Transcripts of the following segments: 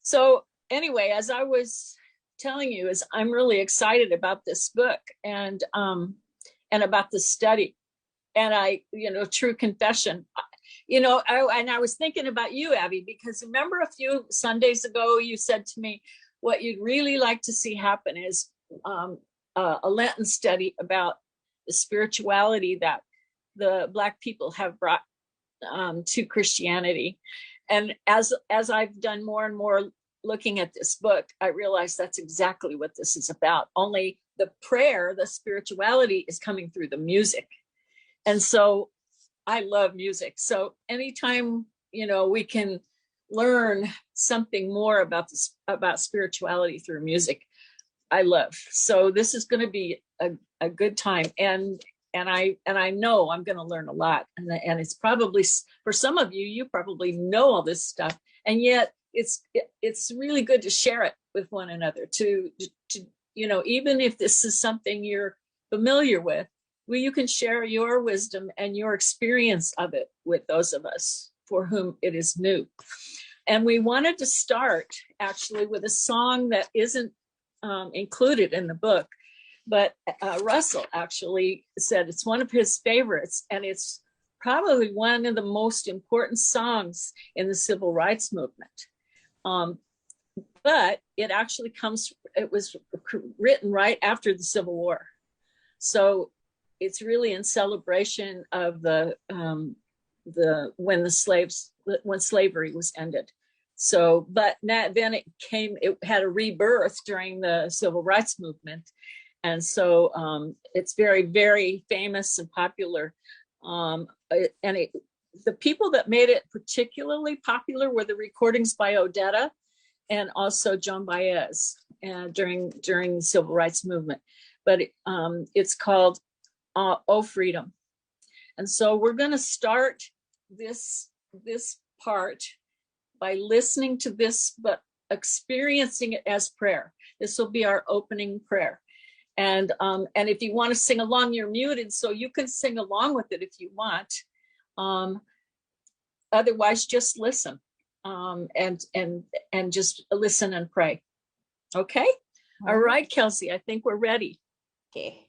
So anyway, as I was telling you, is I'm really excited about this book and about the study. And true confession. And I was thinking about you, Abby, because remember a few Sundays ago, you said to me, what you'd really like to see happen is a Lenten study about the spirituality that the Black people have brought to Christianity. And as I've done more and more looking at this book, I realized that's exactly what this is about. Only the prayer, the spirituality is coming through the music. And so I love music. So anytime, we can learn something more about spirituality through music, I love. So this is going to be a good time. And I know I'm going to learn a lot. And it's probably, for some of you, you probably know all this stuff. And yet it's really good to share it with one another, to even if this is something you're familiar with, well, you can share your wisdom and your experience of it with those of us for whom it is new. And we wanted to start actually with a song that isn't included in the book, but Russell actually said it's one of his favorites, and it's probably one of the most important songs in the civil rights movement. But it was written right after the Civil War. So it's really in celebration of when slavery was ended. So, but then it had a rebirth during the civil rights movement. And so it's very, very famous and popular. The people that made it particularly popular were the recordings by Odetta and also Joan Baez during the civil rights movement. But it's called Oh Freedom. And so we're going to start this part by listening to this, but experiencing it as prayer. This will be our opening prayer. And if you want to sing along, you're muted, so you can sing along with it if you want. Otherwise, just listen and just listen and pray. Okay? All right, Kelsey, I think we're ready. Okay.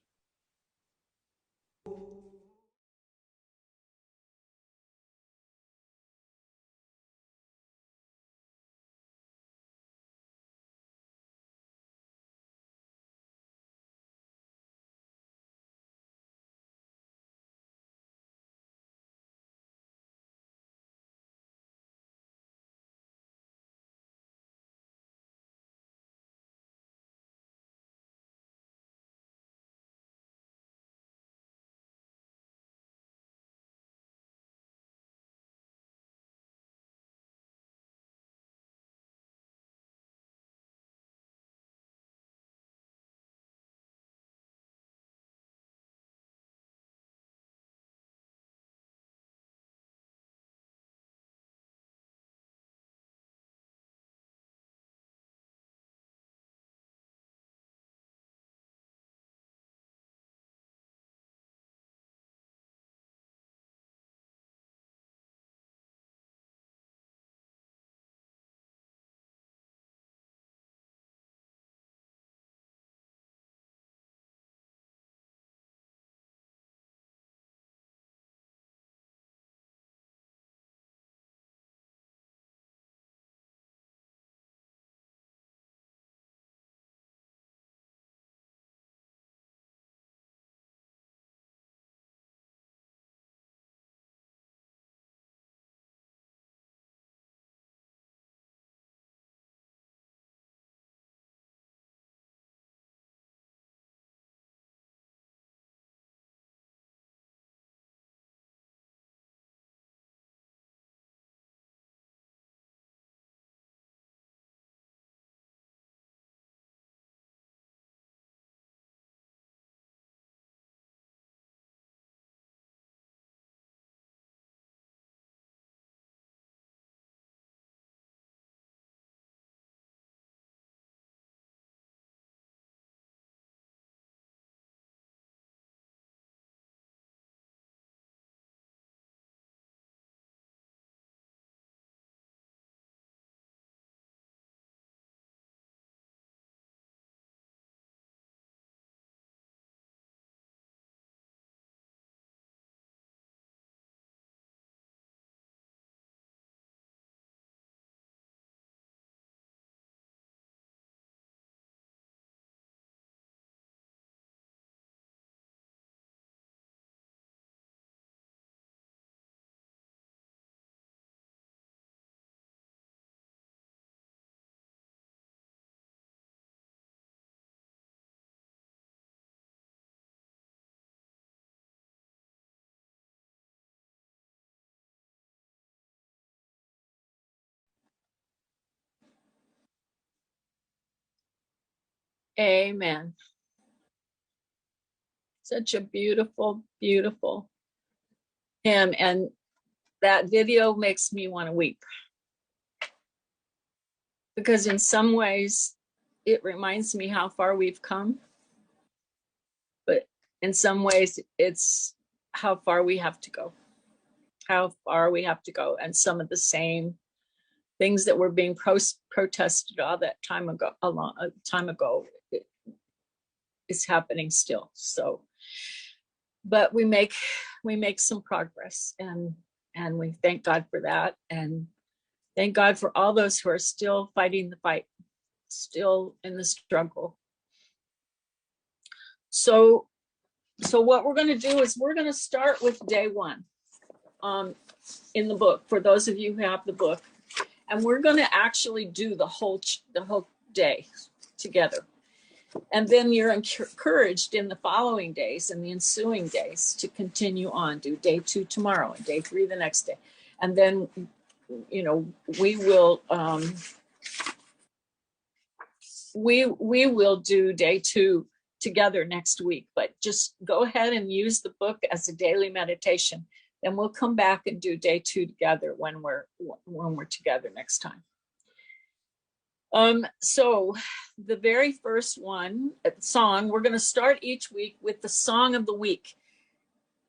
Amen. Such a beautiful, beautiful hymn. And that video makes me want to weep. Because in some ways, it reminds me how far we've come. But in some ways, it's how far we have to go. How far we have to go. And some of the same things that were being protested all that time ago, a long time ago, is happening still. So, but we make some progress, and we thank God for that, and thank God for all those who are still fighting the fight, still in the struggle. So what we're going to do is we're going to start with day one in the book, for those of you who have the book, and we're going to actually do the whole day together. And then you're encouraged in the following days and the ensuing days to continue on, do day 2 tomorrow and day 3 the next day. And then, we will we will do day 2 together next week. But just go ahead and use the book as a daily meditation. Then we'll come back and do day 2 together when we're together next time. So the very first song, we're going to start each week with the song of the week.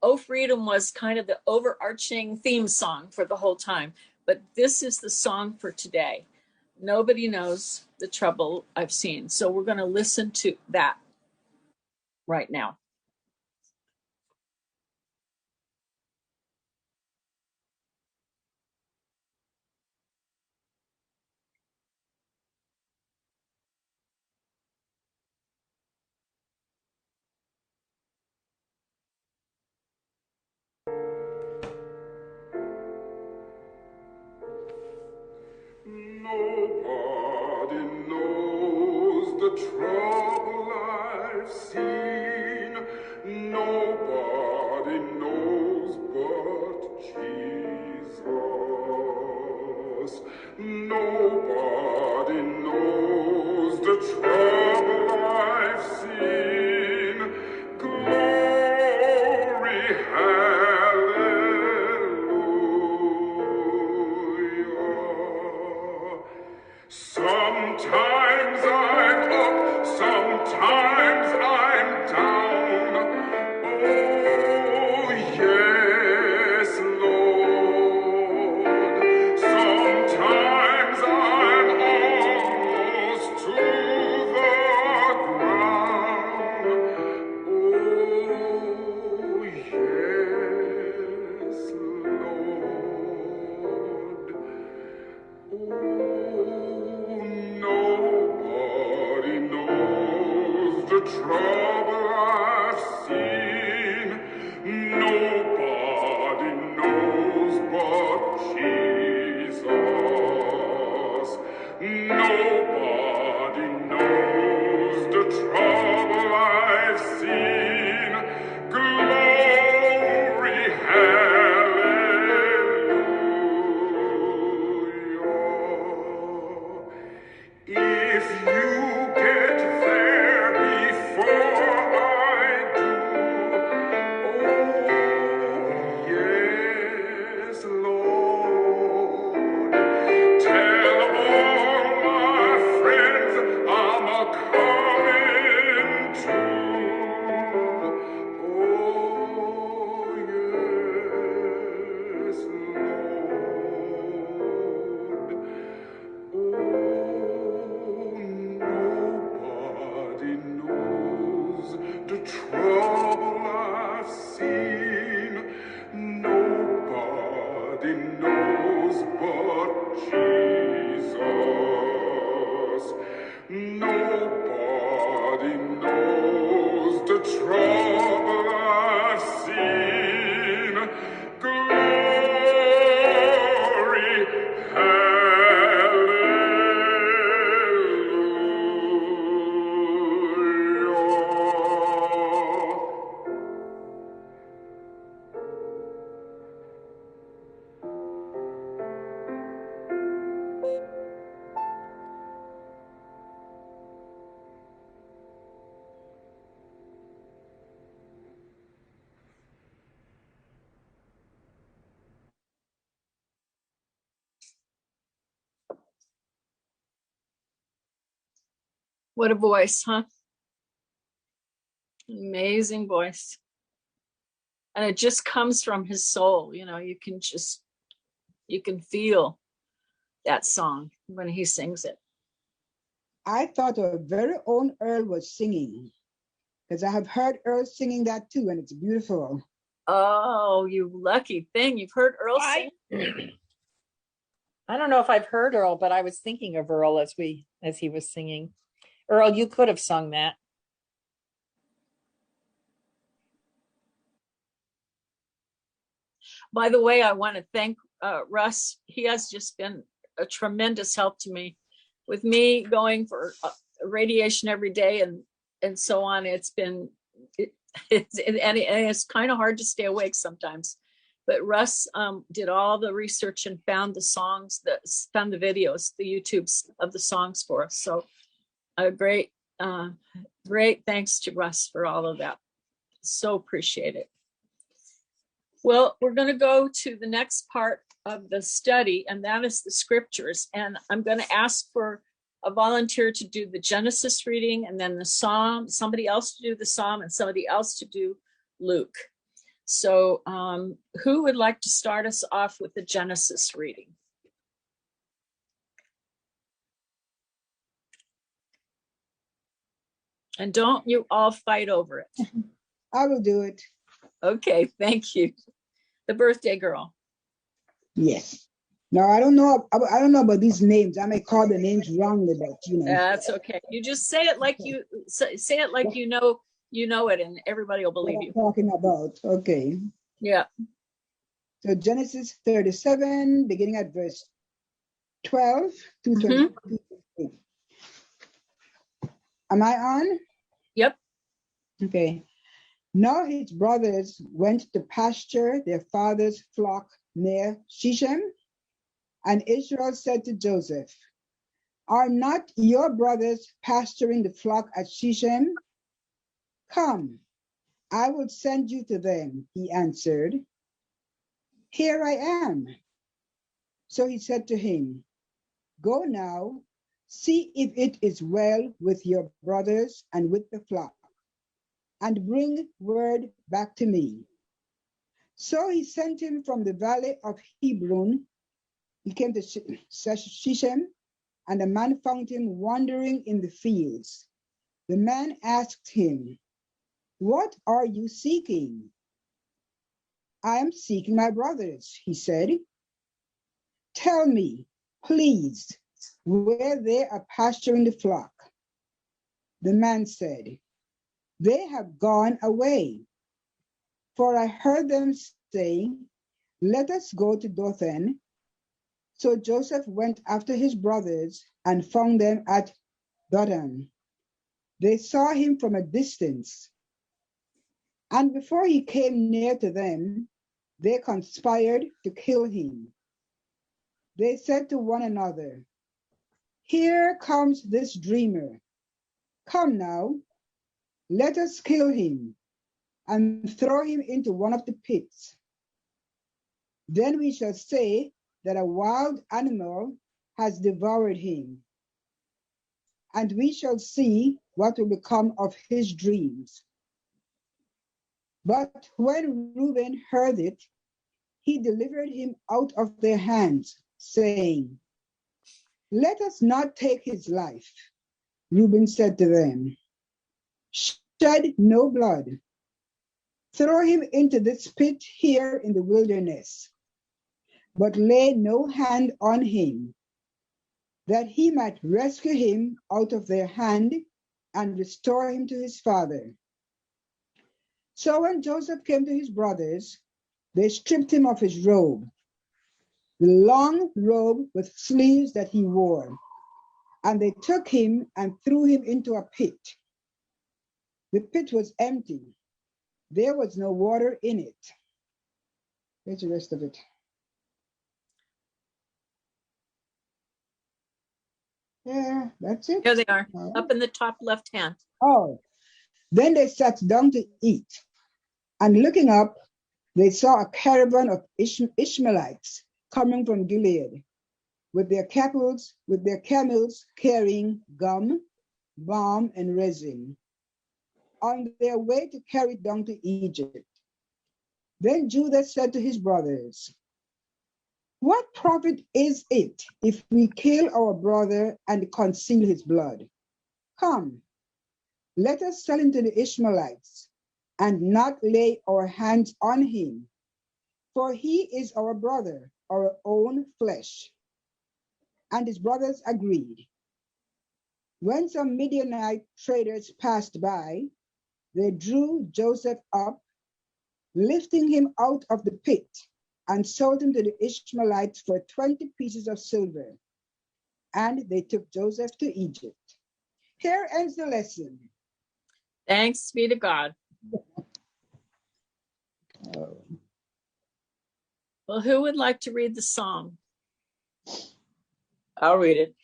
Oh Freedom was kind of the overarching theme song for the whole time, but this is the song for today. Nobody knows the trouble I've seen. So we're going to listen to that right now. Nobody knows the trouble I've seen. Nobody knows but Jesus. Nobody knows the trouble I've seen. Glory, hallelujah. Sometimes I'm up, sometimes I'm down. Oh, yes, Lord. Sometimes I'm almost to the ground. Oh, yes, Lord. Oh, nobody knows the trouble I've seen. Nobody knows but Jesus. Nobody knows the trouble I've seen. Glory, hallelujah. If you get there before I do, oh, yes, Lord, tell all my friends I'm a-coming too. Oh, yes, Lord. Oh, What a voice, huh? Amazing voice. And it just comes from his soul. You know, you can feel that song when he sings it. I thought our very own Earl was singing, because I have heard Earl singing that too, and it's beautiful. Oh, you lucky thing. You've heard Earl sing? I don't know if I've heard Earl, but I was thinking of Earl as he was singing. Earl, you could have sung that. By the way, I want to thank Russ. He has just been a tremendous help to me with me going for radiation every day and so on. It's kind of hard to stay awake sometimes. But Russ did all the research and found the songs, found the videos, the YouTubes of the songs for us. So a great thanks to Russ for all of that. So appreciate it. Well, we're going to go to the next part of the study, and that is the scriptures. And I'm going to ask for a volunteer to do the Genesis reading, and then the Psalm, somebody else to do the Psalm, and somebody else to do Luke. So who would like to start us off with the Genesis reading? And don't you all fight over it. I will do it. Okay, thank you. The birthday girl. Yes. Now I don't know about these names. I may call the names wrongly, but you know. That's okay. You just say it like you say it like you know it, and everybody will believe you. Talking about, okay. Yeah. So Genesis 37, beginning at verse 12 to 22. Am I on? Yep. Okay. Now his brothers went to pasture their father's flock near Shechem, and Israel said to Joseph, "Are not your brothers pasturing the flock at Shechem? Come, I will send you to them," he answered. "Here I am." So he said to him, "Go now, see if it is well with your brothers and with the flock, and bring word back to me." So he sent him from the valley of Hebron. He came to Shechem, and the man found him wandering in the fields. The man asked him, "What are you seeking?" "I am seeking my brothers," he said. "Tell me, please, where they are pasturing the flock." The man said, "They have gone away, for I heard them saying, 'Let us go to Dothan.'" So Joseph went after his brothers and found them at Dothan. They saw him from a distance, and before he came near to them, they conspired to kill him. They said to one another, "Here comes this dreamer. Come now, let us kill him and throw him into one of the pits. Then we shall say that a wild animal has devoured him, and we shall see what will become of his dreams." But when Reuben heard it, he delivered him out of their hands, saying, "Let us not take his life." Reuben said to them, "Shed no blood. Throw him into this pit here in the wilderness, but lay no hand on him, that he might rescue him out of their hand and restore him to his father." So when Joseph came to his brothers, they stripped him of his robe, the long robe with sleeves that he wore, and they took him and threw him into a pit. The pit was empty. There was no water in it. Here's the rest of it. Yeah, that's it. Here they are, up in the top left hand. Oh, then they sat down to eat, and looking up, they saw a caravan of Ishmaelites coming from Gilead, with their camels carrying gum, balm, and resin, on their way to carry it down to Egypt. Then Judah said to his brothers, "What profit is it if we kill our brother and conceal his blood? Come, let us sell him to the Ishmaelites and not lay our hands on him, for he is our brother, our own flesh." And his brothers agreed. When some Midianite traders passed by, they drew Joseph up, lifting him out of the pit, and sold him to the Ishmaelites for 20 pieces of silver. And they took Joseph to Egypt. Here ends the lesson. Thanks be to God. Well, who would like to read the psalm? I'll read it.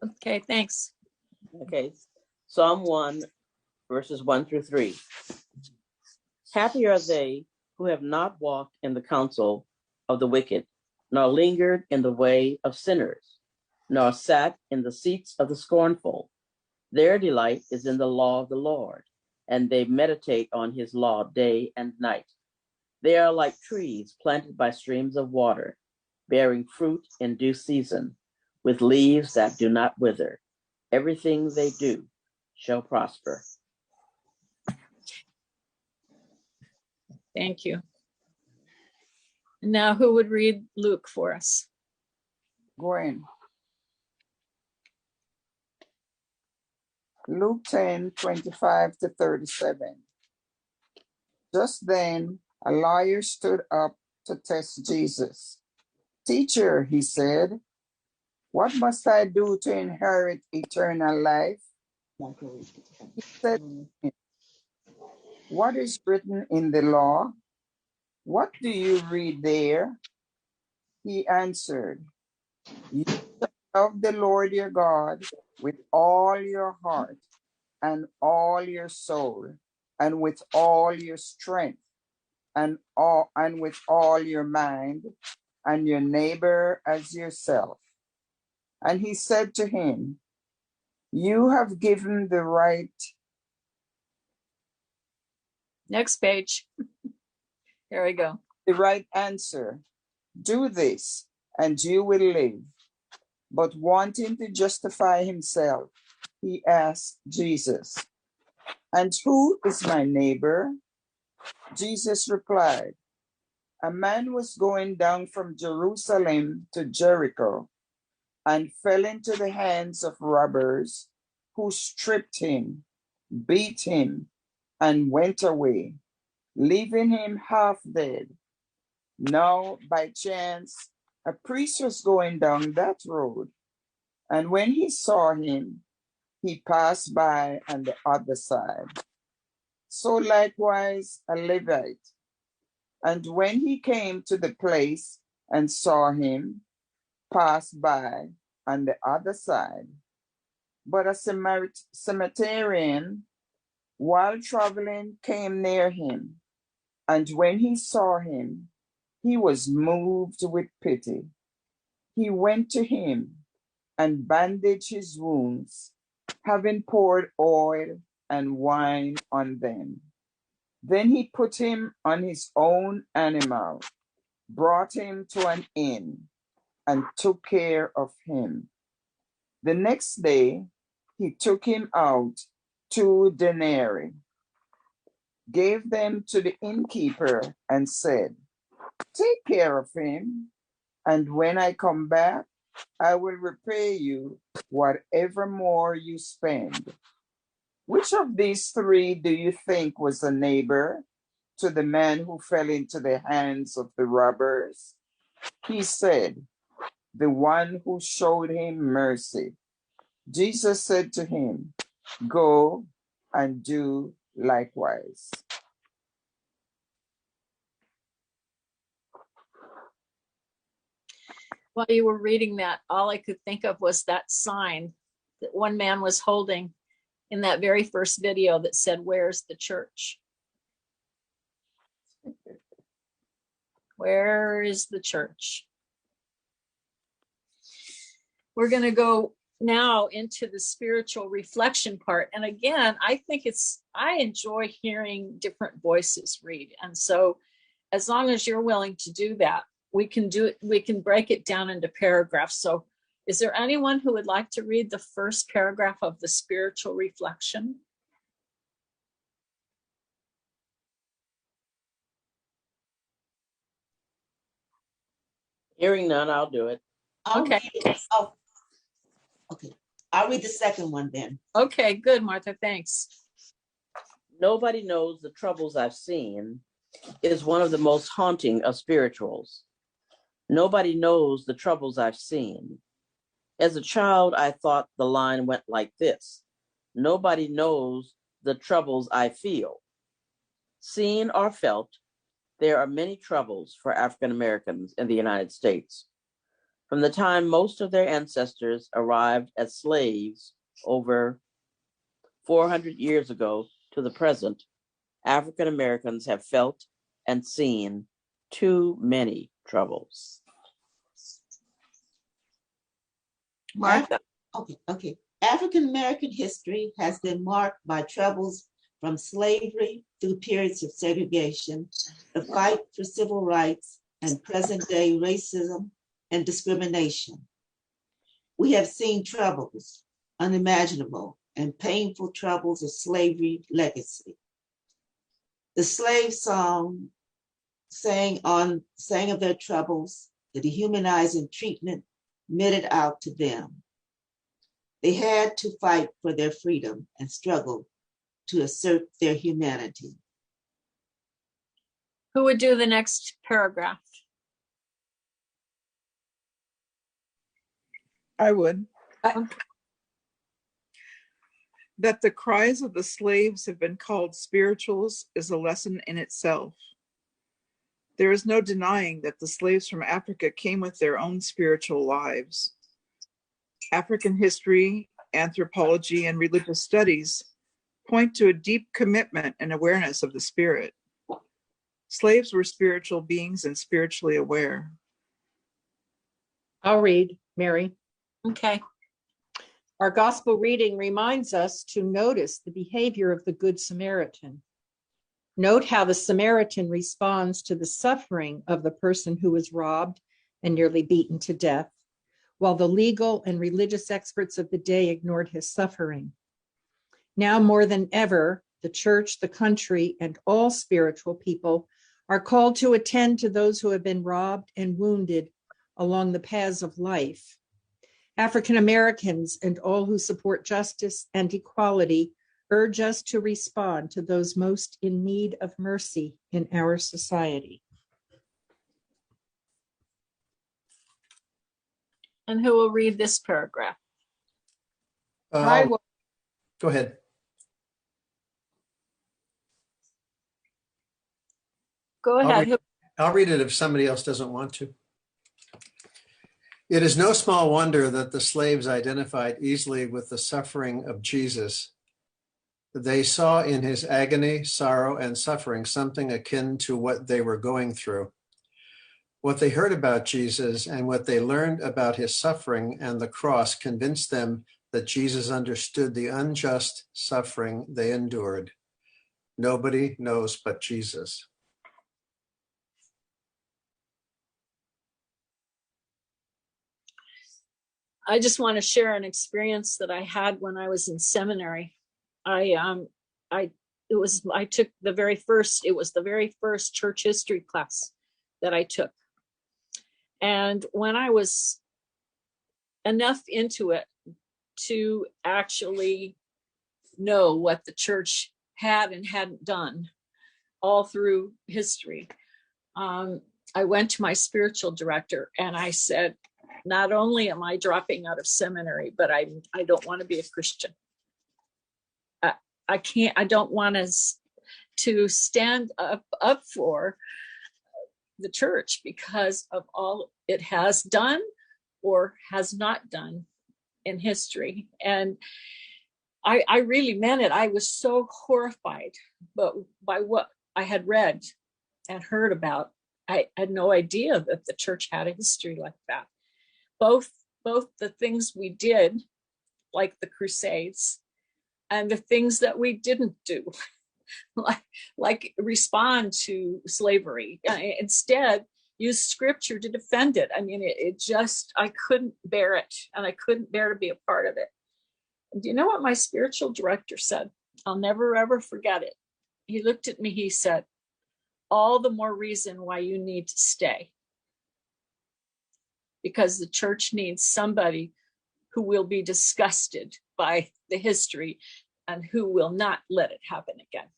Okay, thanks. Okay. Psalm 1, verses 1 through 3. Happy are they who have not walked in the counsel of the wicked, nor lingered in the way of sinners, nor sat in the seats of the scornful. Their delight is in the law of the Lord, and they meditate on his law day and night. They are like trees planted by streams of water, bearing fruit in due season, with leaves that do not wither. Everything they do shall prosper. Thank you. Now, who would read Luke for us? Gwen. Luke 10:25 to 37. Just then, a lawyer stood up to test Jesus. "Teacher," he said, "what must I do to inherit eternal life?" He said, "What is written in the law? What do you read there?" He answered, "You love the Lord your God with all your heart and all your soul and with all your strength and with all your mind, and your neighbor as yourself." And he said to him, "You have given the right." Next page. Here we go. The right answer. Do this, and you will live. But wanting to justify himself, he asked Jesus, "And who is my neighbor?" Jesus replied, "A man was going down from Jerusalem to Jericho and fell into the hands of robbers, who stripped him, beat him, and went away, leaving him half dead. Now, by chance, a priest was going down that road, and when he saw him, he passed by on the other side. So likewise a Levite. And when he came to the place and saw him, passed by on the other side. But a Samaritan, while traveling, came near him, and when he saw him, he was moved with pity. He went to him and bandaged his wounds, having poured oil and wine on them. Then he put him on his own animal, brought him to an inn, and took care of him. The next day, he took him out 2 denarii, gave them to the innkeeper, and said, "Take care of him, and when I come back, I will repay you whatever more you spend." Which of these 3 do you think was a neighbor to the man who fell into the hands of the robbers? He said, "The one who showed him mercy." Jesus said to him, "Go and do likewise." While you were reading that, all I could think of was that sign that one man was holding in that very first video that said, "Where's the church? Where is the church?" We're going to go now into the spiritual reflection part. And again, I enjoy hearing different voices read. And so as long as you're willing to do that, we can break it down into paragraphs. So is there anyone who would like to read the first paragraph of the spiritual reflection? Hearing none, I'll do it. Okay. Oh, okay. I'll read the second one then. Okay, good, Martha, thanks. Nobody knows the troubles I've seen is one of the most haunting of spirituals. Nobody knows the troubles I've seen. As a child, I thought the line went like this. Nobody knows the troubles I feel. Seen or felt, there are many troubles for African Americans in the United States. From the time most of their ancestors arrived as slaves over 400 years ago to the present, African Americans have felt and seen too many troubles. Martha? Okay. African American history has been marked by troubles from slavery through periods of segregation, the fight for civil rights, and present-day racism and discrimination. We have seen troubles, unimaginable and painful troubles of slavery legacy. The slave song sang of their troubles, the dehumanizing treatment meted out to them. They had to fight for their freedom and struggle to assert their humanity. Who would do the next paragraph? I would. That the cries of the slaves have been called spirituals is a lesson in itself. There is no denying that the slaves from Africa came with their own spiritual lives. African history, anthropology, and religious studies point to a deep commitment and awareness of the spirit. Slaves were spiritual beings and spiritually aware. I'll read, Mary. Okay. Our gospel reading reminds us to notice the behavior of the Good Samaritan. Note how the Samaritan responds to the suffering of the person who was robbed and nearly beaten to death, while the legal and religious experts of the day ignored his suffering. Now more than ever, the church, the country, and all spiritual people are called to attend to those who have been robbed and wounded along the paths of life. African Americans and all who support justice and equality urge us to respond to those most in need of mercy in our society. And who will read this paragraph? I will. Go ahead. Go ahead. I'll read it if somebody else doesn't want to. It is no small wonder that the slaves identified easily with the suffering of Jesus. They saw in his agony, sorrow, and suffering something akin to what they were going through. What they heard about Jesus and what they learned about his suffering and the cross convinced them that Jesus understood the unjust suffering they endured. Nobody knows but Jesus. I just want to share an experience that I had when I was in seminary. It was the very first church history class that I took. And when I was enough into it to actually know what the church had and hadn't done all through history, I went to my spiritual director and I said, not only am I dropping out of seminary, but I don't want to be a Christian. I don't want to stand up for the church because of all it has done or has not done in history. And I really meant it. I was so horrified by what I had read and heard about. I had no idea that the church had a history like that. Both the things we did like the Crusades, and the things that we didn't do, like respond to slavery. Instead, use scripture to defend it. I mean, it just, I couldn't bear it, and I couldn't bear to be a part of it. And do you know what my spiritual director said? I'll never, ever forget it. He looked at me, he said, all the more reason why you need to stay. Because the church needs somebody who will be disgusted by the history and who will not let it happen again.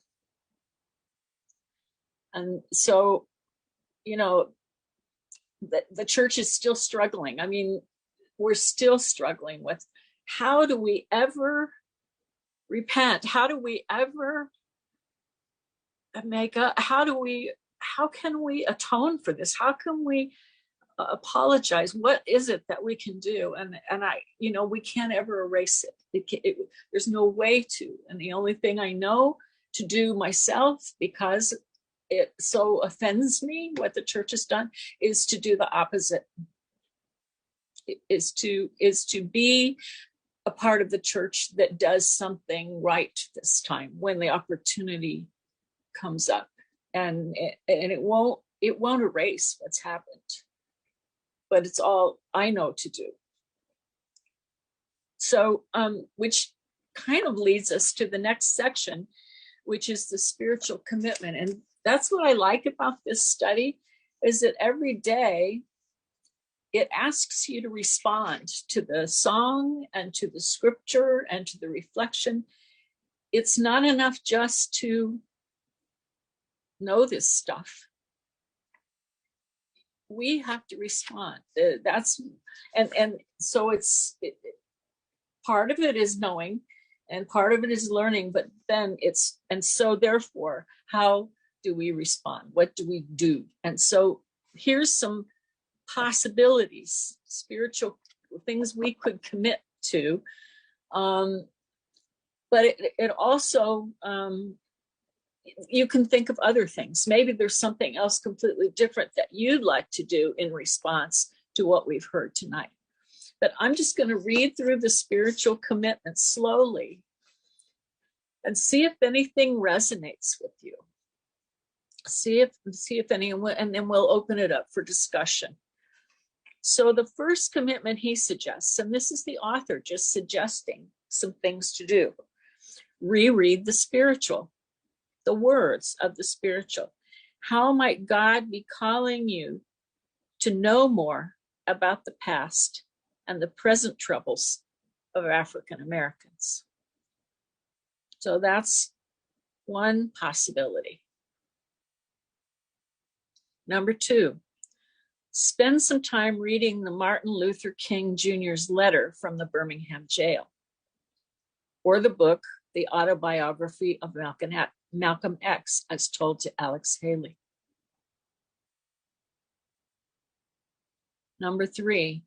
And so, you know, the church is still struggling. I mean, we're still struggling with how do we ever repent? How do we ever make up? How can we atone for this? How can we apologize? What is it that we can do? And I, you know, we can't ever erase it. There's no way to. And the only thing I know to do myself, because it so offends me what the church has done, is to do the opposite. Is to be a part of the church that does something right this time when the opportunity comes up, and it won't erase what's happened, but it's all I know to do. So, which kind of leads us to the next section, which is the spiritual commitment. And that's what I like about this study, is that every day it asks you to respond to the song and to the scripture and to the reflection. It's not enough just to know this stuff. We have to respond. That's and so part of it is knowing, and part of it is learning. But then so therefore, how do we respond? What do we do? And so here's some possibilities, spiritual things we could commit to. But it also, you can think of other things. Maybe there's something else completely different that you'd like to do in response to what we've heard tonight. But I'm just going to read through the spiritual commitment slowly and see if anything resonates with you. See if anyone, and then we'll open it up for discussion. So the first commitment he suggests, and this is the author just suggesting some things to do: reread the spiritual, the words of the spiritual. How might God be calling you to know more about the past and the present troubles of African Americans? So that's one possibility. Number two, spend some time reading the Martin Luther King Jr.'s letter from the Birmingham jail, or the book, The Autobiography of Malcolm X, as told to Alex Haley. Number three,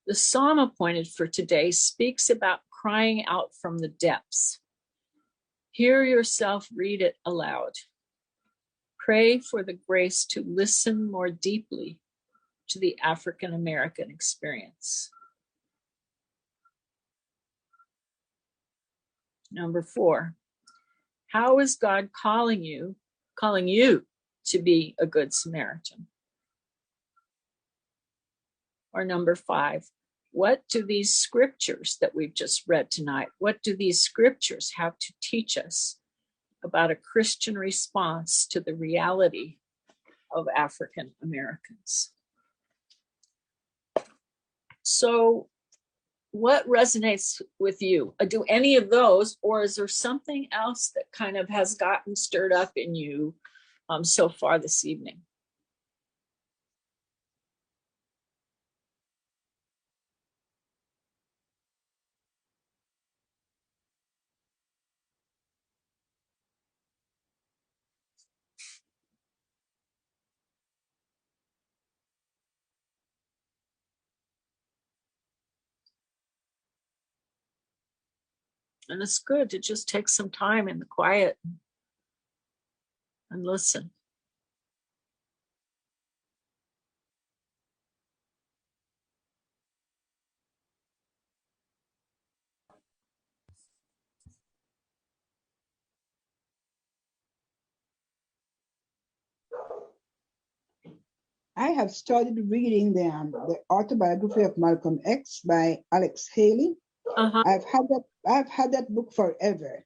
the psalm appointed for today speaks about crying out from the depths. Hear yourself read it aloud. Pray for the grace to listen more deeply to the African American experience. Number four, how is God calling you to be a good Samaritan? Or number five, what do these scriptures that we've just read tonight, what do these scriptures have to teach us about a Christian response to the reality of African Americans? So what resonates with you? Do any of those, or is there something else that kind of has gotten stirred up in you so far this evening? And it's good to just take some time in the quiet and listen. I have started reading the Autobiography of Malcolm X by Alex Haley. Uh-huh. I've had that book forever.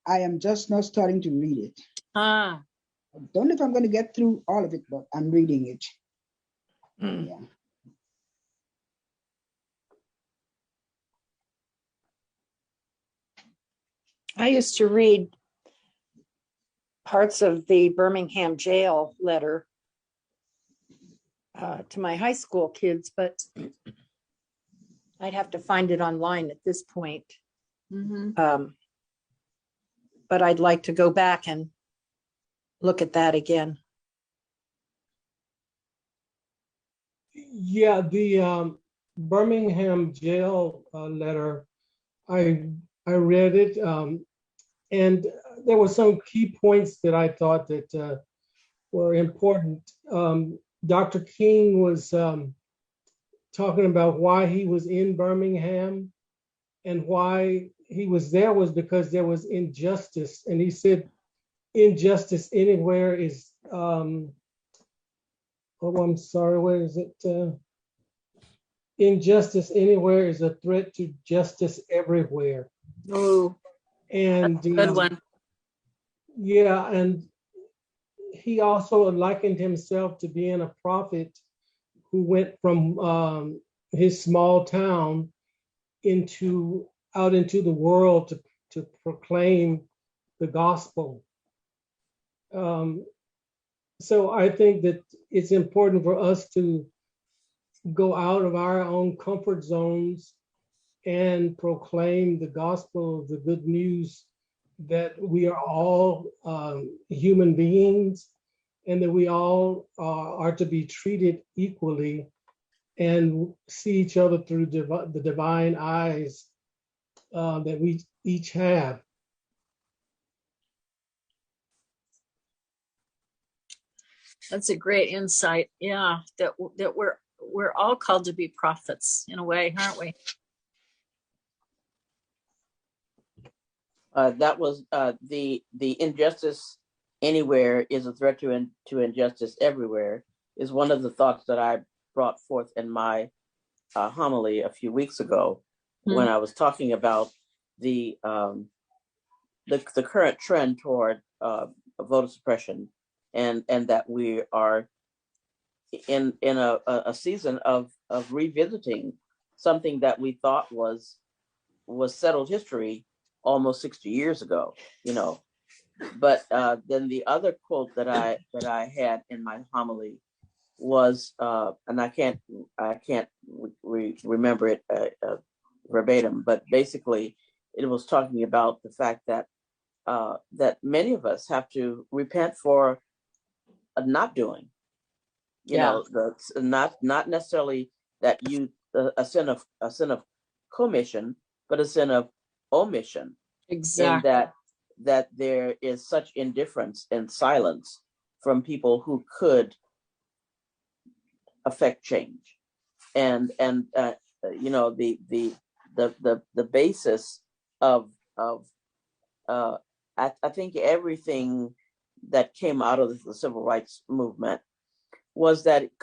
I am just now starting to read it. Ah. I don't know if I'm going to get through all of it, but I'm reading it. Yeah. I used to read parts of the Birmingham jail letter to my high school kids, but I'd have to find it online at this point. Mm-hmm. But I'd like to go back and look at that again. Yeah, the Birmingham jail letter, I read it, and there were some key points that I thought that were important. Dr. King was talking about why he was in Birmingham, and why he was there was because there was injustice, and he said injustice anywhere is I'm sorry, where is it? Injustice anywhere is a threat to justice everywhere. Oh, And good one. Yeah, and he also likened himself to being a prophet who went from his small town out into the world to proclaim the gospel. So I think that it's important for us to go out of our own comfort zones and proclaim the gospel, the good news that we are all human beings, and that we all are to be treated equally and see each other through the divine eyes that we each have. That's a great insight. Yeah, that we're all called to be prophets in a way, aren't we? That was the injustice anywhere is a threat to injustice everywhere is one of the thoughts that I brought forth in my homily a few weeks ago when I was talking about the current trend toward voter suppression, and that we are in a season of revisiting something that we thought was settled history almost 60 years ago, But then the other quote that I had in my homily was, and I can't remember it verbatim, but basically it was talking about the fact that that many of us have to repent for not doing, not necessarily that a sin of commission, but a sin of omission. Exactly. In that there is such indifference and silence from people who could affect change, and the basis of I think everything that came out of the civil rights movement was that it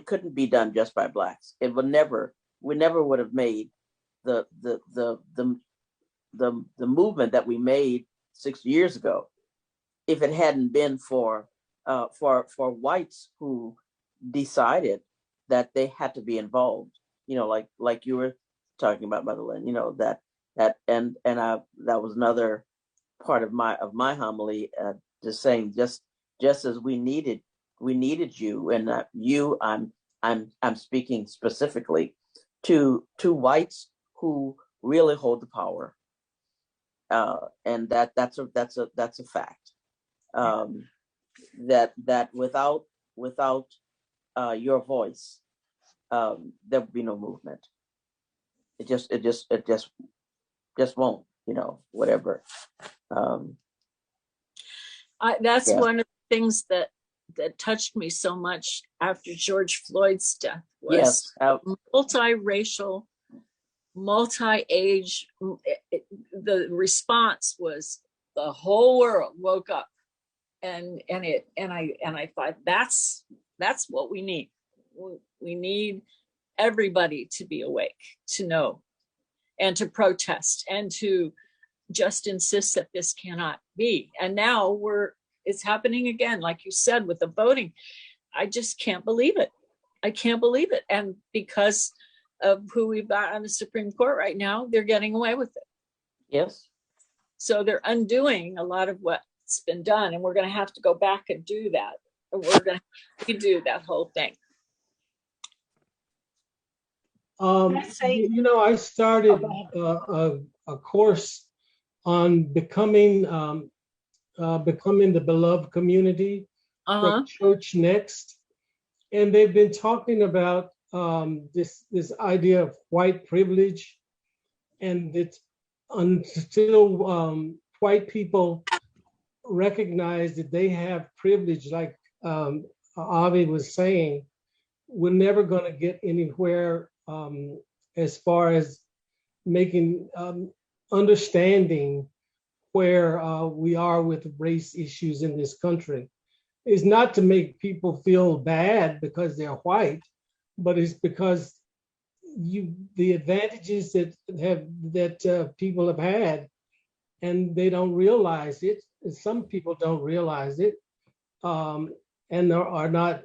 couldn't be done just by blacks. We never would have made the movement that we made 60 years ago if it hadn't been for whites who decided that they had to be involved. Like you were talking about, Mother Lynn. That that was another part of my homily, just saying just as we needed you, and you, I'm speaking specifically to whites who really hold the power, and that's a fact. That without your voice, there would be no movement. It just won't, whatever. That's one of the things that touched me so much after George Floyd's death was multiracial, multi-age. The response was the whole world woke up, and I thought that's what we need. We need everybody to be awake, to know, and to protest, and to just insist that this cannot be. And now it's happening again, like you said, with the voting. I just can't believe it. I can't believe it. And because of who we've got on the Supreme Court right now, they're getting away with it. Yes. So they're undoing a lot of what's been done, and we're going to have to go back and do that. And we're going to redo that whole thing. I started a course on becoming the beloved community from Church Next, and they've been talking about this idea of white privilege, and it's until white people recognize that they have privilege, like Avi was saying, we're never going to get anywhere as far as making understanding where we are with race issues in this country. It's not to make people feel bad because they're white, but it's because the advantages that people have had, and they don't realize it. Some people don't realize it, and are not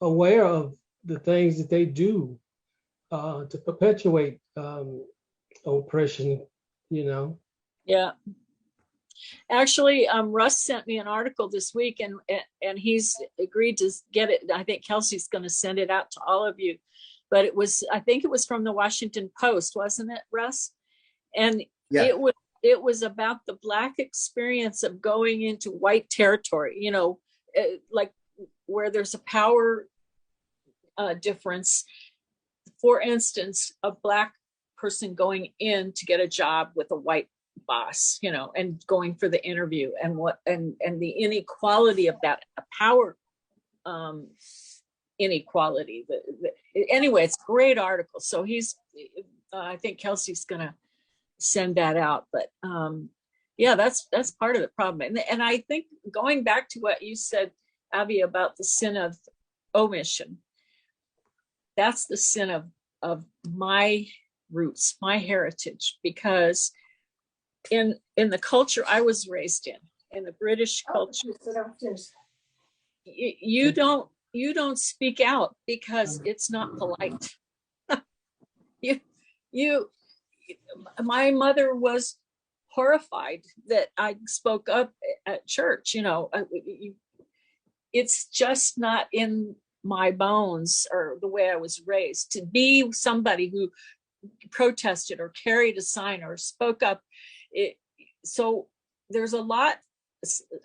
aware of the things that they do to perpetuate oppression. Yeah. Actually, Russ sent me an article this week, and he's agreed to get it. I think Kelsey's going to send it out to all of you. But I think it was from the Washington Post, wasn't it, Russ? And yeah. It was about the Black experience of going into white territory, like where there's a power difference. For instance, a Black person going in to get a job with a white boss, and going for the interview, and the inequality of that power inequality. Anyway, it's a great article. So I think Kelsey's gonna send that out. But yeah, that's part of the problem. And I think going back to what you said, Abby, about the sin of omission, that's the sin of my roots, my heritage, because in the culture I was raised in the British culture, you don't speak out because it's not polite. My mother was horrified that I spoke up at church. It's just not in my bones or the way I was raised to be somebody who protested or carried a sign or spoke up. So there's a lot.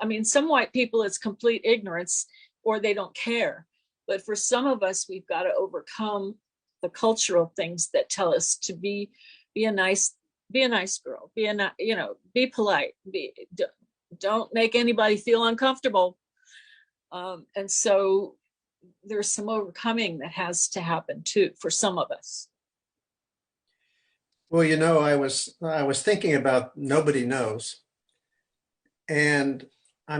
I mean, some white people, it's complete ignorance or they don't care. But for some of us, we've got to overcome the cultural things that tell us to be a nice girl, be polite, don't make anybody feel uncomfortable. And so there's some overcoming that has to happen too for some of us. Well, I was thinking about nobody knows. And I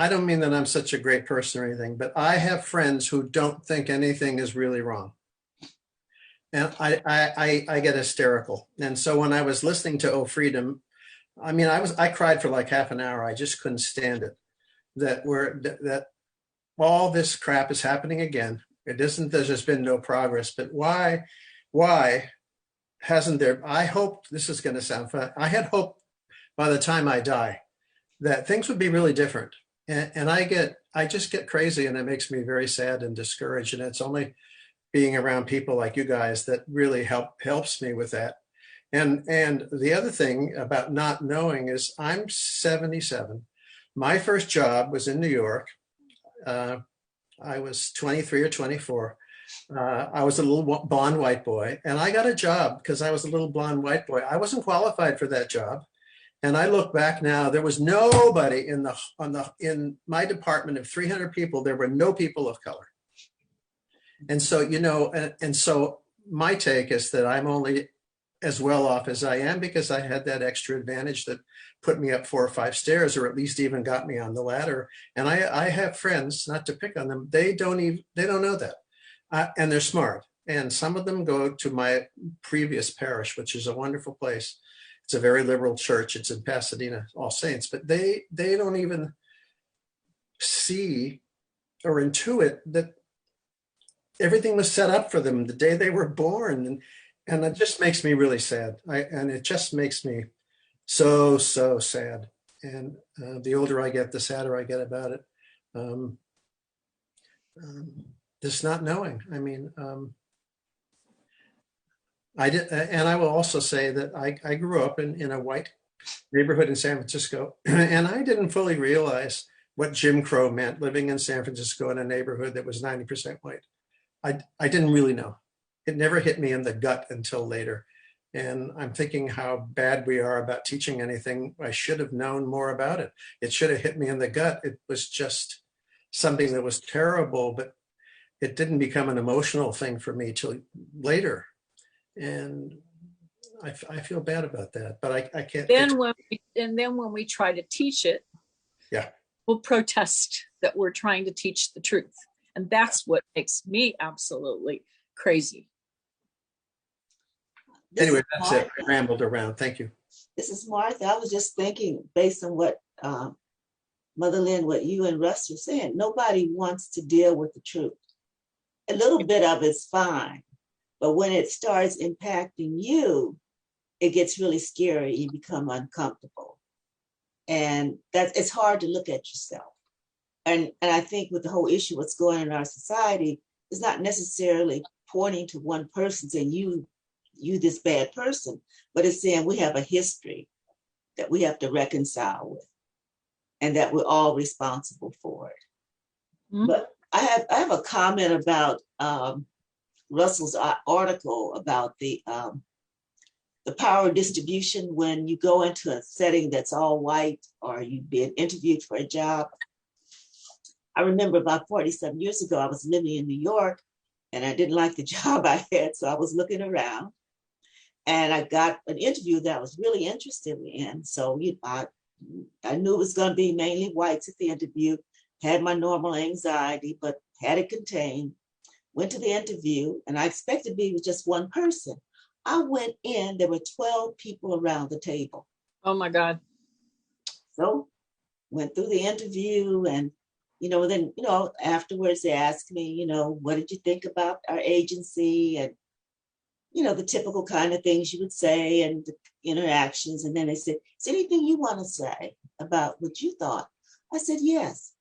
don't mean that I'm such a great person or anything, but I have friends who don't think anything is really wrong. And I get hysterical. And so when I was listening to Oh Freedom, I cried for like half an hour. I just couldn't stand it. That all this crap is happening again. It isn't that there's been no progress, but why hasn't there? I hope this is going to sound fun. I had hoped by the time I die that things would be really different. And I just get crazy, and it makes me very sad and discouraged. And it's only being around people like you guys that really helps me with that. And the other thing about not knowing is I'm 77. My first job was in New York. I was 23 or 24. I was a little blonde white boy, and I got a job because I was a little blonde white boy. I wasn't qualified for that job. And I look back now, there was nobody in my department of 300 people, there were no people of color. And so, and so my take is that I'm only as well off as I am because I had that extra advantage that put me up 4 or 5 stairs, or at least even got me on the ladder. And I have friends, not to pick on them, they don't know that. And they're smart. And some of them go to my previous parish, which is a wonderful place. It's a very liberal church. It's in Pasadena, All Saints, but they don't even see or intuit that everything was set up for them the day they were born. And it just makes me really sad. And it just makes me so sad. And the older I get, the sadder I get about it. Just not knowing. I mean, I did, and I will also say that I grew up in a white neighborhood in San Francisco, and I didn't fully realize what Jim Crow meant, living in San Francisco in a neighborhood that was 90% white. I didn't really know. It never hit me in the gut until later. And I'm thinking how bad we are about teaching anything. I should have known more about it. It should have hit me in the gut. It was just something that was terrible, but it didn't become an emotional thing for me till later. And I feel bad about that, but I can't. Then when we try to teach it, yeah, we'll protest that we're trying to teach the truth. And that's what makes me absolutely crazy. Anyway, that's it. I rambled around. Thank you. This is Martha. I was just thinking, based on what Mother Lynn, what you and Russ were saying, nobody wants to deal with the truth. A little bit of it's fine, but when it starts impacting you, it gets really scary. You become uncomfortable, and that it's hard to look at yourself. And I think with the whole issue, what's going on in our society is not necessarily pointing to one person saying you this bad person, but it's saying we have a history that we have to reconcile with, and that we're all responsible for it. Mm-hmm. But I have a comment about Russell's article about the power distribution when you go into a setting that's all white or you've been interviewed for a job. I remember about 47 years ago, I was living in New York and I didn't like the job I had, so I was looking around and I got an interview that I was really interested in. So I knew it was going to be mainly whites at the interview, had my normal anxiety, but had it contained, went to the interview, and I expected to be with just one person. I went in, there were 12 people around the table. Oh my God. So went through the interview and, then, afterwards they asked me, what did you think about our agency? And, the typical kind of things you would say and the interactions. And then they said, is there anything you want to say about what you thought? I said, yes.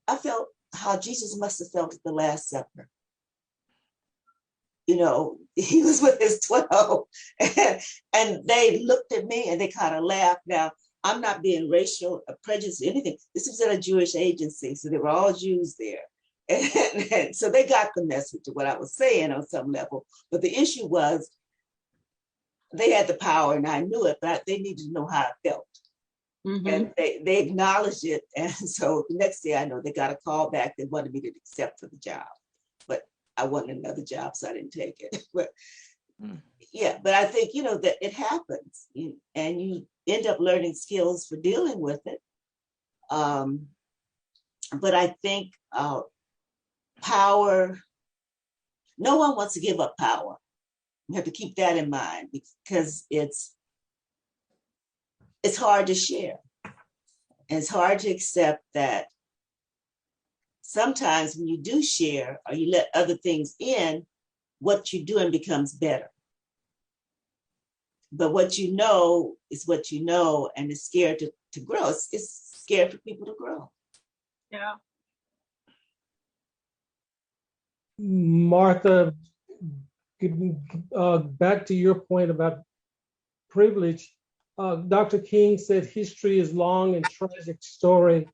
I felt how Jesus must have felt at the Last Supper. He was with his 12 and they looked at me and they kind of laughed. Now, I'm not being racial or prejudiced or anything. This was at a Jewish agency, so they were all Jews there. And so they got the message of what I was saying on some level. But the issue was they had the power and I knew it, but they needed to know how I felt. Mm-hmm. And they acknowledged it. And so the next day I know they got a call back. They wanted me to accept for the job. But I wanted another job, so I didn't take it. But yeah, but I think, that it happens and you end up learning skills for dealing with it. But I think power, no one wants to give up power. You have to keep that in mind because it's hard to share. And it's hard to accept that sometimes when you do share or you let other things in, what you're doing becomes better. But what you know is what you know, and it's scared to grow. It's scared for people to grow. Yeah. Martha, back to your point about privilege, Dr. King said history is long and tragic story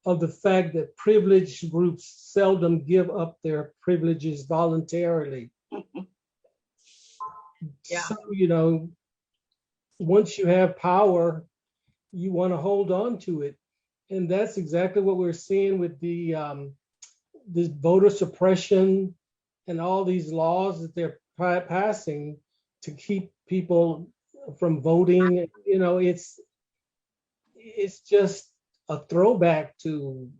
of the fact that privileged groups seldom give up their privileges voluntarily. Yeah. So, once you have power, you want to hold on to it. And that's exactly what we're seeing with the this voter suppression and all these laws that they're passing to keep people from voting. It's just a throwback to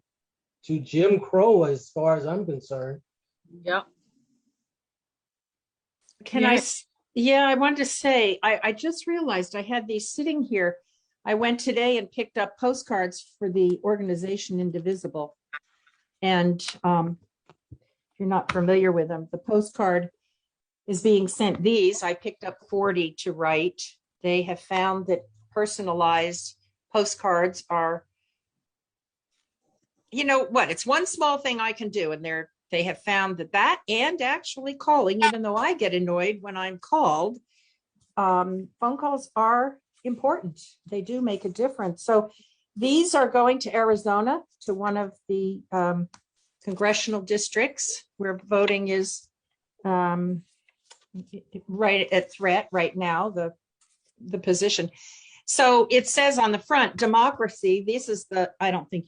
Jim Crow as far as I'm concerned. Yeah. I wanted to say, I just realized I had these sitting here. I went today and picked up postcards for the organization Indivisible. And if you're not familiar with them, the postcard is being sent. These, I picked up 40 to write. They have found that personalized postcards are, it's one small thing I can do. And they have found that and actually calling, even though I get annoyed when I'm called, phone calls are important. They do make a difference. So these are going to Arizona, to one of the congressional districts where voting is right at threat right now, the position. So it says on the front, democracy. This is I don't know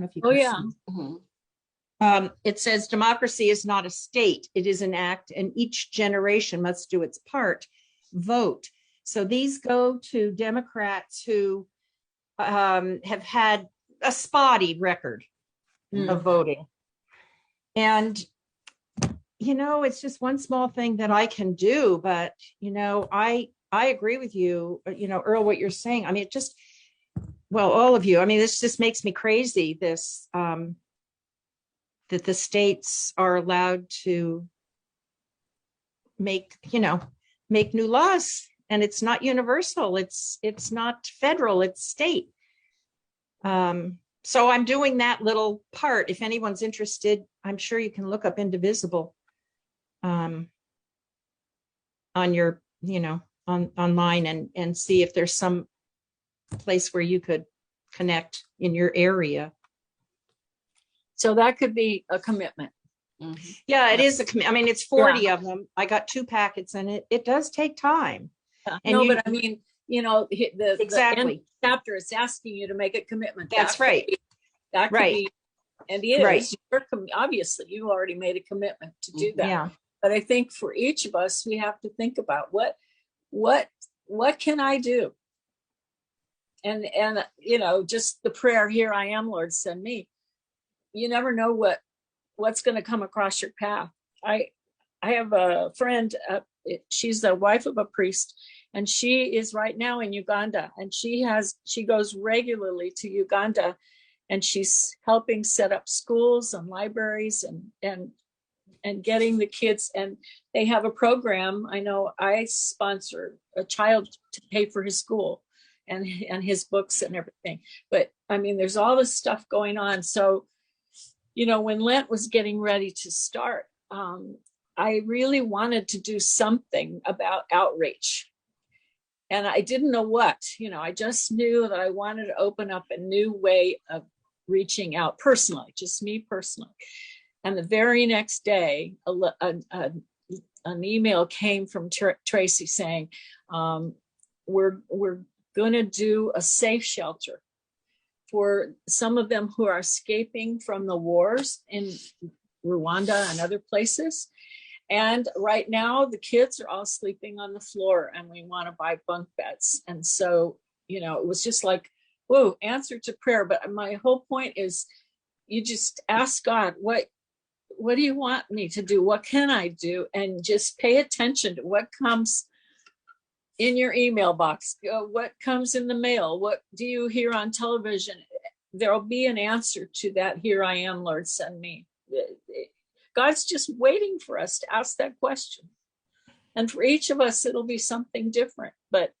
if you can. Oh, yeah. See. It says democracy is not a state. It is an act, and each generation must do its part. Vote. So these go to Democrats who have had a spotty record of voting. And, it's just one small thing that I can do. But, I agree with you, Earl, what you're saying. I mean, all of you, I mean, this just makes me crazy, this, that the states are allowed to make new laws, and it's not universal. It's not federal, it's state. So I'm doing that little part. If anyone's interested, I'm sure you can look up Indivisible on your, online and see if there's some place where you could connect in your area. So that could be a commitment. Mm-hmm. Yeah, it is a commitment. I mean, it's 40 of them. I got 2 packets, and it does take time. Yeah. And but I mean, the exactly end chapter is asking you to make a commitment. That's right. That could right. be, and is. Right. Obviously, you already made a commitment to do that. Yeah. But I think for each of us, we have to think about what can I do? And just the prayer, "Here I am, Lord, send me." You never know what's going to come across your path. I have a friend, she's the wife of a priest, and she is right now in Uganda, and she goes regularly to Uganda, and she's helping set up schools and libraries and getting the kids, and they have a program. I know I sponsor a child to pay for his school and his books and everything. But I mean, there's all this stuff going on. So when Lent was getting ready to start, I really wanted to do something about outreach. And I didn't know what. I just knew that I wanted to open up a new way of reaching out personally, just me personally. And the very next day, an email came from Tracy saying, we're going to do a safe shelter for some of them who are escaping from the wars in Rwanda and other places. And right now, the kids are all sleeping on the floor, and we want to buy bunk beds. And so, it was just like, whoa, answer to prayer. But my whole point is, you just ask God, what do you want me to do? What can I do? And just pay attention to what comes in your email box, what comes in the mail, what do you hear on television? There'll be an answer to that. "Here I am, Lord, send me." God's just waiting for us to ask that question. And for each of us, it'll be something different. But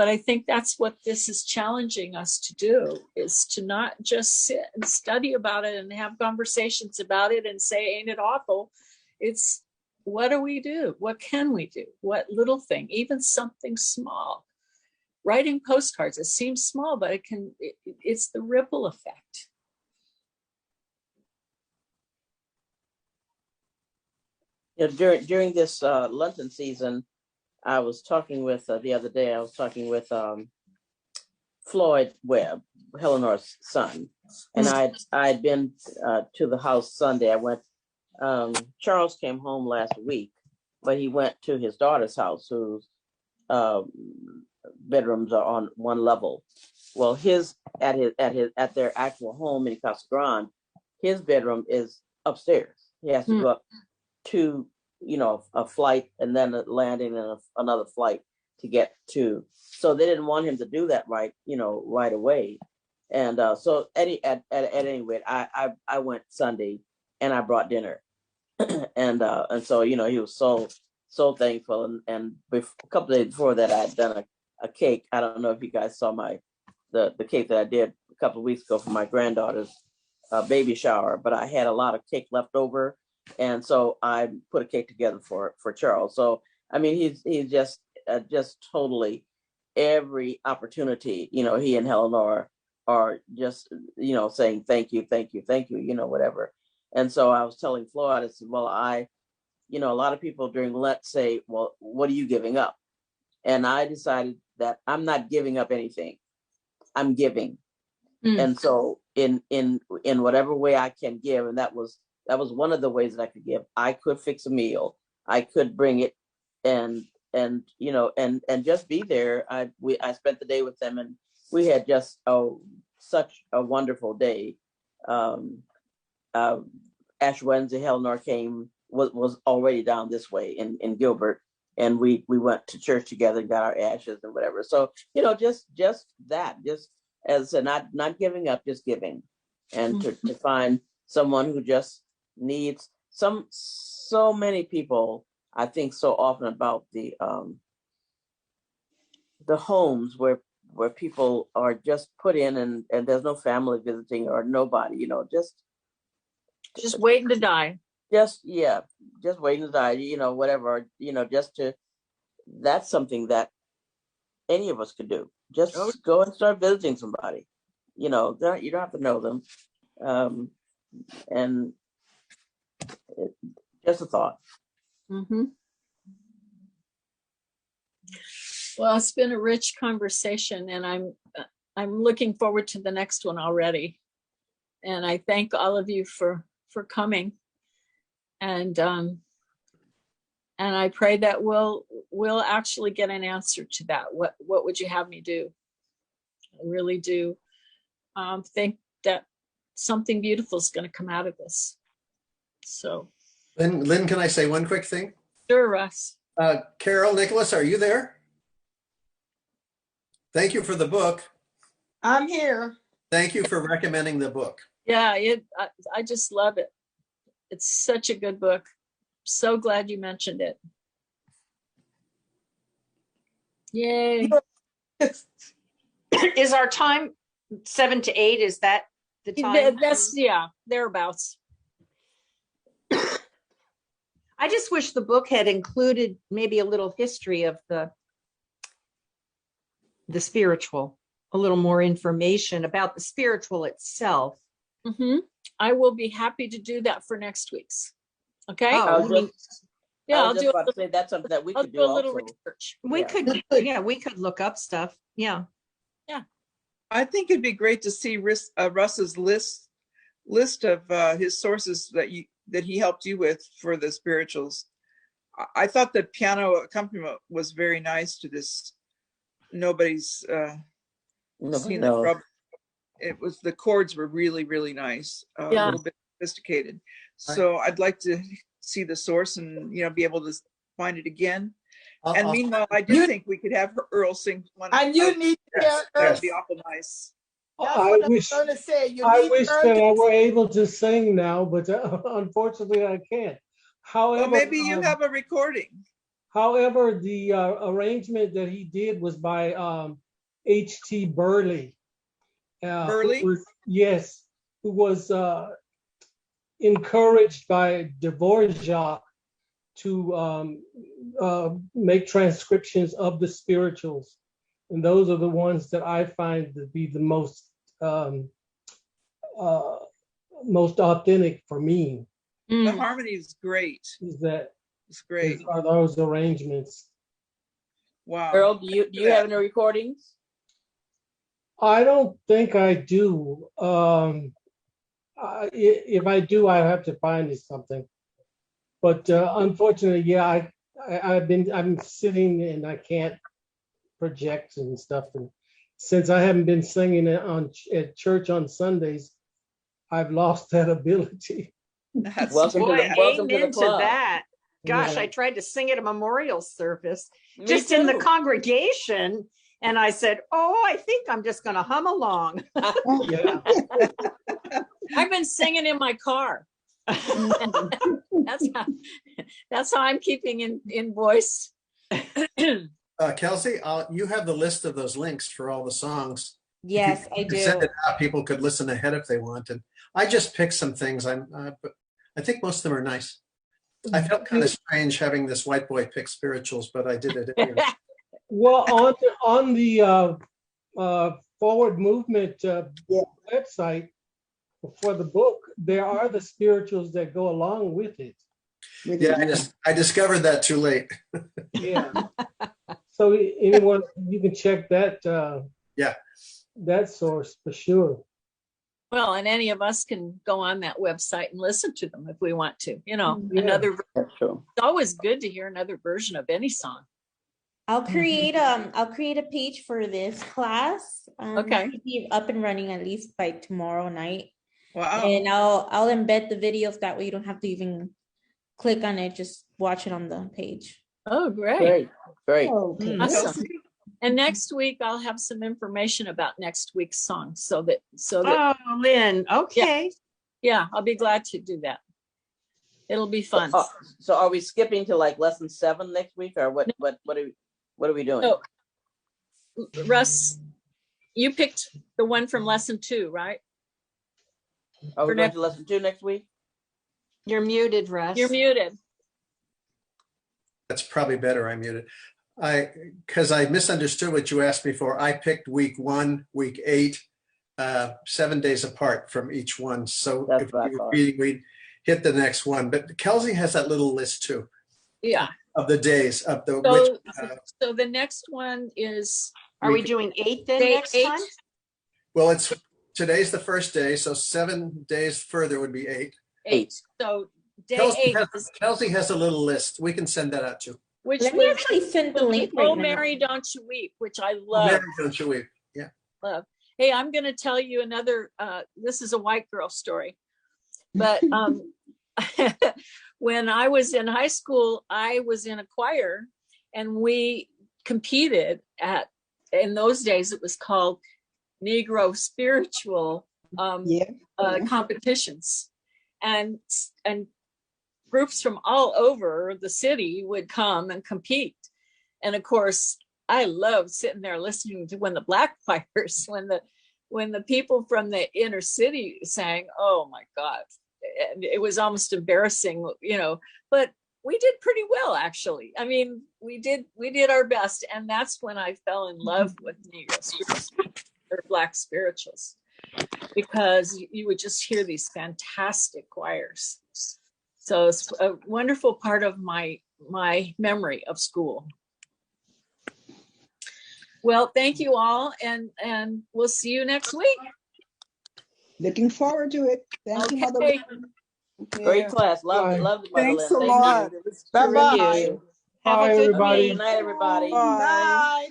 I think that's what this is challenging us to do, is to not just sit and study about it and have conversations about it and say, "Ain't it awful?" It's, what do we do? What can we do? What little thing, even something small. Writing postcards, it seems small, but it's the ripple effect. During this Lenten season, I was talking with the other day. I was talking with Floyd Webb, Eleanor's son, and I'd been to the house Sunday. I went. Charles came home last week, but he went to his daughter's house, whose bedrooms are on one level. Well, at their actual home in Casa Grande, his bedroom is upstairs. He has to go up 2 a flight and then a landing and another flight to get to. So they didn't want him to do that right away. And so at any rate, I went Sunday and I brought dinner. and so he was so thankful. And a couple of days before that, I had done a cake. I don't know if you guys saw the cake that I did a couple of weeks ago for my granddaughter's baby shower, but I had a lot of cake left over, and so I put a cake together for Charles. So I mean, he's just totally every opportunity. He and Helen are just saying thank you, whatever. And so I was telling Floyd, I said, well, a lot of people during Lent say, well, what are you giving up? And I decided that I'm not giving up anything. I'm giving. And so in whatever way I can give, and that was one of the ways that I could give. I could fix a meal. I could bring it and just be there. I spent the day with them, and we had just such a wonderful day. Ash Wednesday, Eleanor was already down this way in Gilbert, and we went to church together and got our ashes and whatever. So just that, as I said, not giving up, just giving, and to find someone who just needs so many people. I think so often about the homes where people are just put in and there's no family visiting or nobody, just waiting to die. Just waiting to die, whatever, that's something that any of us could do. Just go and start visiting somebody. You don't have to know them. And just a thought. Mm-hmm. Well, it's been a rich conversation, and I'm looking forward to the next one already. And I thank all of you for coming. And I pray that we'll actually get an answer to that. What would you have me do? I really do think that something beautiful is going to come out of this. So, Lynn, can I say one quick thing? Sure, Russ. Carol, Nicholas, are you there? Thank you for the book. I'm here. Thank you for recommending the book. Yeah, I just love it. It's such a good book. So glad you mentioned it. Yay. Is our time 7 to 8? Is that the time? That's, thereabouts. I just wish the book had included maybe a little history of the spiritual, a little more information about the spiritual itself. Mm-hmm. I will be happy to do that for next week's. Okay. I'll do that's something that we could do a little also. research. We could look up stuff. Yeah. I think it'd be great to see Russ's list of his sources that he helped you with for the spirituals. I thought the piano accompaniment was very nice to this. Nobody's seen the trouble. It was, the chords were really, really nice, a little bit sophisticated. So I'd like to see the source and be able to find it again. And meanwhile, I do think we could have Earl sing one. And you need to hear Earl. That'd be awful nice. I wish that I were able to sing now, but unfortunately I can't. However, well, maybe you have a recording. However, the arrangement that he did was by H.T. Burley. Burley? Who was encouraged by Dvorak to make transcriptions of the spirituals. And those are the ones that I find to be the most authentic for me. The harmony is great. It's great. Are those arrangements? Wow. Earl, do you have any recordings? I don't think I do. If I do, I have to find something. But unfortunately, I'm sitting and I can't project and stuff. And since I haven't been singing at church on Sundays, I've lost that ability. Welcome to the club. That. Gosh, Yeah. I tried to sing at a memorial service, Me just in the too. congregation. And I said, oh, I think I'm just going to hum along. Yeah. I've been singing in my car. that's how I'm keeping in voice. Kelsey, you have the list of those links for all the songs. Yes, I You could send do. it out. People could listen ahead if they wanted. I just picked some things. But I think most of them are nice. I felt kind of strange having this white boy pick spirituals, but I did it anyway. Well, on the Forward Movement Yeah. website for the book, there are the spirituals that go along with it. Yeah, I discovered that too late. Yeah. So anyone, you can check that. Yeah. That source for sure. Well, and any of us can go on that website and listen to them if we want to. Yeah. That's true. It's always good to hear another version of any song. I'll create a page for this class. Okay. It should be up and running at least by tomorrow night. Wow. And I'll embed the videos, that way you don't have to even click on it, just watch it on the page. Oh, great. Great. Okay. Awesome. And next week I'll have some information about next week's song so that Oh, Lynn. Okay. yeah, I'll be glad to do that. It'll be fun. So are we skipping to like lesson 7 next week, or what are we doing? Oh, Russ, you picked the one from lesson 2, right? Are we for going next- to lesson 2 next week? You're muted, Russ. You're muted. That's probably better. I muted. Because I misunderstood what you asked me for. I picked week 1, week 8, 7 days apart from each one. So That's if what I we were thought. reading, we'd hit the next one. But Kelsey has that little list too Yeah. of the days of the So, which. so the next one is Are we doing 8 then day next 8. time? Well, today's the first day, so 7 days further would be 8. 8. So day 8 is Kelsey has a little list. We can send that out too. which Let me was actually send the link Oh right now. Mary, Don't You Weep, which I Oh, love. Mary, don't you weep. Yeah. Love. Hey, I'm going to tell you another. This is a white girl story, but when I was in high school, I was in a choir, and we competed in those days it was called Negro Spiritual competitions, and groups from all over the city would come and compete. And of course, I loved sitting there listening to when the black choirs, when the people from the inner city sang. Oh my God, and it was almost embarrassing, but we did pretty well, actually. I mean, we did our best, and that's when I fell in love with Negro spirituals or black spirituals, because you would just hear these fantastic choirs. So it's a wonderful part of my memory of school. Well, thank you all, and we'll see you next week. Looking forward to it. Thank you, Mother. Okay. Great class. Love it, Mother Thanks a Lynn. lot. Thank It was Bye-bye. terrific. Have Bye, a good everybody. week. Good night, everybody. Bye. Bye.